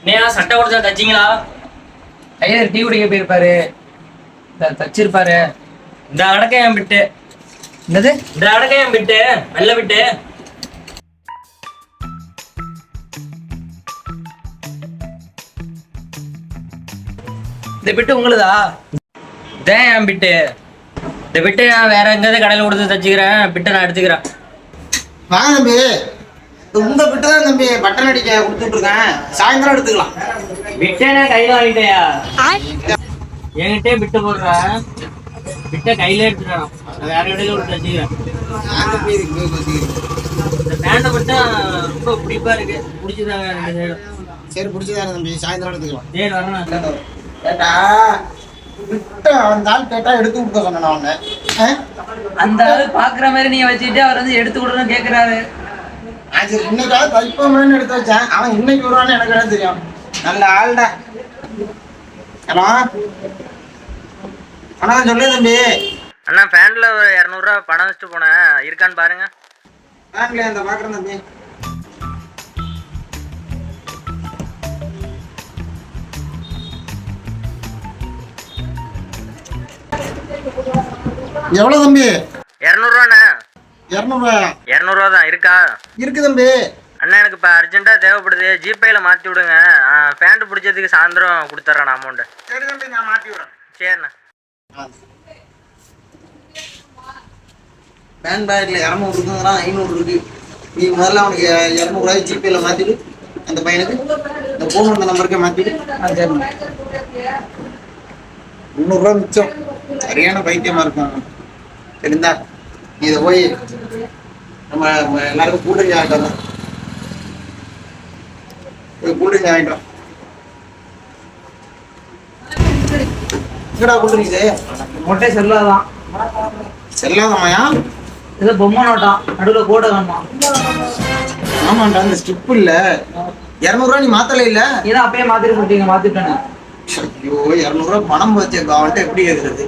நீ சட்டை கொடுத்தா தச்சிங்களா? டைலர் டீ குடிக்க போயிருப்பாரு, தச்சிருப்பாரு. இந்த அடக்க என் விட்டு. என்னது? இந்த அடக்க என் விட்டு வெள்ள விட்டு. இந்த பிட்டு உங்களுதா? இதான் என் பிட்டு. இந்த பிட்டு நான் வேற எங்கேயாவது கடையில் கொடுத்து தச்சுக்கிறேன். பிட்டை நான் எடுத்துக்கிறேன். வாங்க தம்பி, உங்க பிட்டு தான் தம்பி பட்டன் அடிக்க கொடுத்துட்டு இருக்கேன். சாயந்தரம் எடுத்துக்கலாம். பிட்டை நான் கையில் வாங்கிட்டேயா? என்கிட்டே பிட்டு போடுறேன். பிட்டை கையில எடுத்துக்கிறேன். வேற கடையில் கொடுத்து தச்சுக்கிறேன். இந்த பேண்டை மட்டும் ரொம்ப பிடிப்பா இருக்கு. பிடிச்சிதாங்க ரெண்டு சைடும். சரி பிடிச்சதாரு தம்பி, சாயந்தரம் எடுத்துக்கலாம். சரி வரணும். கேட்டா பிட்ட அந்த ஆள் கேட்டா எடுத்து கொடுக்க சொன்னேன் அவனை. அந்த ஆளு பாக்குற மாதிரி நீங்க வச்சுட்டு அவர் வந்து எடுத்து கொடுன்னு கேக்குறாரு. அது இன்னைக்காவது தைப்போமேன்னு எடுத்து வச்சேன். அவன் இன்னைக்கு வருவான்னு எனக்கு என்ன தெரியும். நல்ல ஆள்டா. ஹலோ வணக்கம், சொல்லு தம்பி. அண்ணா பேண்ட்ல ஒரு 200 ரூபா பணம் வச்சுட்டு போனேன், இருக்கான்னு பாருங்க. பேங்க்ல அந்த பாக்குறேன் தம்பி. எவ்வளவு தம்பி? 200 ரூபாண்ணே. 200 200 தான் இருக்கா? இருக்கு தம்பி. அண்ணா எனக்கு இப்போ அர்ஜென்ட்டாக தேவைப்படுது, ஜிபேல மாற்றி விடுங்க. பேண்ட் பிடிச்சதுக்கு சாயந்தரம் கொடுத்துட்றேன் அமௌண்ட்டு. சரி தம்பி, நான் மாற்றி விடுறேன். சரிண்ணா. பேன் பேக்ல 200 இருக்குங்கிறான், 500 இருக்கு. நீ முதல்ல அவனுக்கு 200 ரூபாய் ஜிபேல மாத்திடு. அந்த பையனுக்கு இந்த போன் வந்த நம்பருக்கே மாத்திடு. சரி. 300 ரூபாய் மிச்சம். சரியான பைத்தியமா இருக்காங்க. சரிந்தா நீ இதை போய் நம்ம எல்லாருக்கும் கூட்டணி ஆகிட்டோம். போய் கூட்டணி ஆகிட்டோம். எங்கடா கூட்டணி இது? மொட்டை செல்லாதான். செல்லாதம்மாயா? ஏதோ பொம்மை நோட்டான், நடுவில் கோடை வேணுமா? ஆமாண்டா, அந்த ஸ்டிப் இல்ல. 200 ரூபாய் நீ மாத்தல இல்ல? இதான் அப்பயே மாத்திட்டு கொடுத்தீங்க, மாத்திட்டேன்னு. ஐயோ, 200 ரூபாய் பணம் வச்சு அவன்கிட்ட எப்படி கேட்கறது?